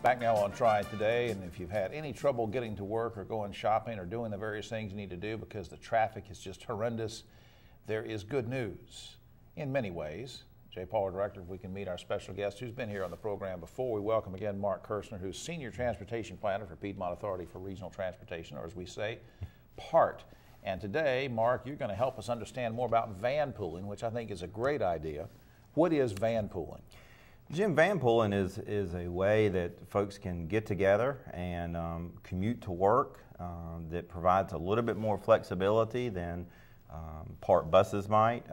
Back now on Triad today, and if you've had any trouble getting to work or going shopping or doing the various things you need to do because the traffic is just horrendous, there is good news in many ways. J. Paul, Director, if we can meet our special guest who's been here on the program before. We welcome again Mark Kirstner, who's Senior Transportation Planner for Piedmont Authority for Regional Transportation, or as we say, PART. And today, Mark, you're going to help us understand more about van pooling, which I think is a great idea. What is van pooling? Jim, van pooling is a way that folks can get together and commute to work that provides a little bit more flexibility than PART buses might,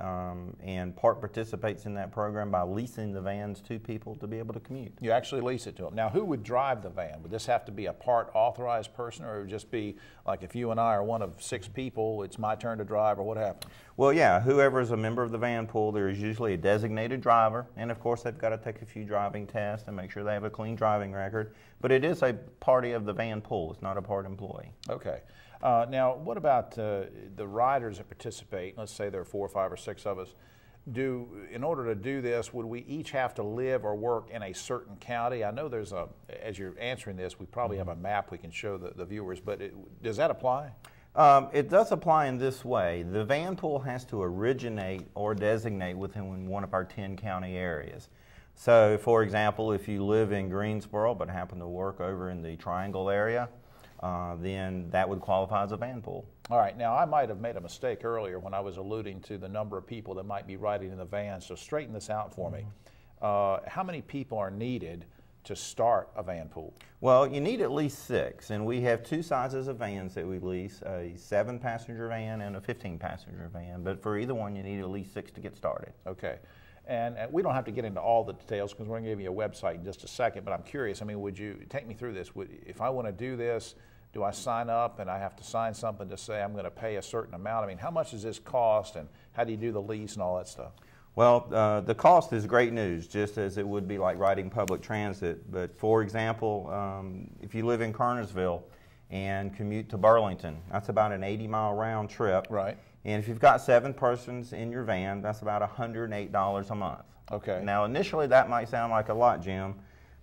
and PART participates in that program by leasing the vans to people to be able to commute. You actually lease it to them. Now, who would drive the van? Would this have to be a PART authorized person, or would it just be like if you and I are one of 6 people, it's my turn to drive, or what happens? Well, yeah, whoever is a member of the van pool, there is usually a designated driver, and of course they've got to take a few driving tests and make sure they have a clean driving record, but it is a party of the van pool. It's not a PART employee. Okay. Now, what about the riders that participate? Let's say there are 4 or 5 or 6 of us. In order to do this, would we each have to live or work in a certain county? I know there's as you're answering this, we probably have a map we can show the viewers, but does that apply? It does apply in this way. The van pool has to originate or designate within one of our 10 county areas. So, for example, if you live in Greensboro but happen to work over in the Triangle area, then that would qualify as a van pool. All right. Now, I might have made a mistake earlier when I was alluding to the number of people that might be riding in the van, so straighten this out for me. How many people are needed to start a van pool? Well, you need at least 6, and we have 2 sizes of vans that we lease, a 7-passenger van and a 15-passenger van, but for either one you need at least 6 to get started. Okay. And we don't have to get into all the details because we're going to give you a website in just a second, but I'm curious, I mean, would you take me through this? If I want to do this, do I sign up and I have to sign something to say I'm going to pay a certain amount? I mean, how much does this cost, and how do you do the lease and all that stuff? Well, the cost is great news, just as it would be like riding public transit. But for example, if you live in Kernersville and commute to Burlington, that's about an 80-mile round trip. Right. And if you've got 7 persons in your van, that's about $108 a month. Okay. Now, initially that might sound like a lot, Jim,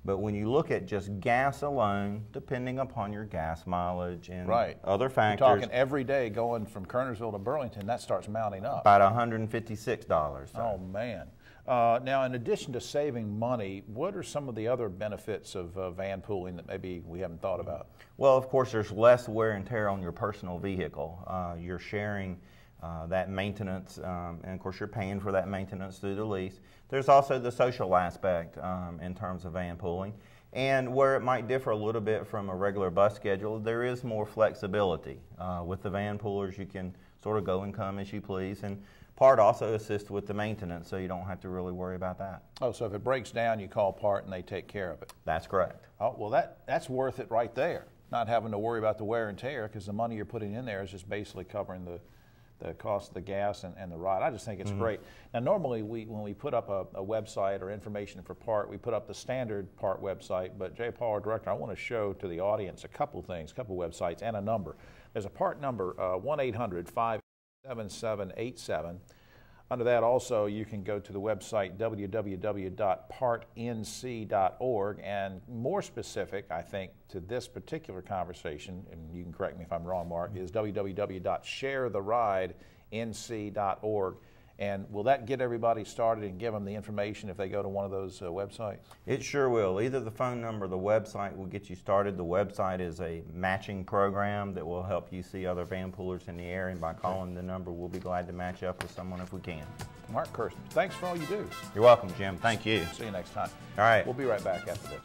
but when you look at just gas alone, depending upon your gas mileage and other factors. You're talking every day going from Kernersville to Burlington, that starts mounting up. About $156. Oh, man. Now, in addition to saving money, what are some of the other benefits of van pooling that maybe we haven't thought about? Well, of course, there's less wear and tear on your personal vehicle. You're sharing that maintenance, and of course you're paying for that maintenance through the lease. There's also the social aspect in terms of van pooling, and where it might differ a little bit from a regular bus schedule, there is more flexibility. With the van poolers, you can sort of go and come as you please, and PART also assists with the maintenance, so you don't have to really worry about that. Oh, so if it breaks down, you call PART and they take care of it? That's correct. Oh, well, that's worth it right there, not having to worry about the wear and tear, because the money you're putting in there is just basically covering the cost of the gas and the ride. I just think it's great. Now, normally when we put up a website or information for PART, we put up the standard PART website, but J. Paul, our director, I want to show to the audience a couple things, a couple websites and a number. There's a PART number, 1-800-577-8787. Under that also you can go to the website www.partnc.org, and more specific, I think, to this particular conversation, and you can correct me if I'm wrong, Mark, is www.sharetheridnc.org. And will that get everybody started and give them the information if they go to one of those websites? It sure will. Either the phone number or the website will get you started. The website is a matching program that will help you see other van poolers in the area, and by calling the number, we'll be glad to match up with someone if we can. Mark Kirstner, thanks for all you do. You're welcome, Jim. Thank you. See you next time. All right. We'll be right back after this.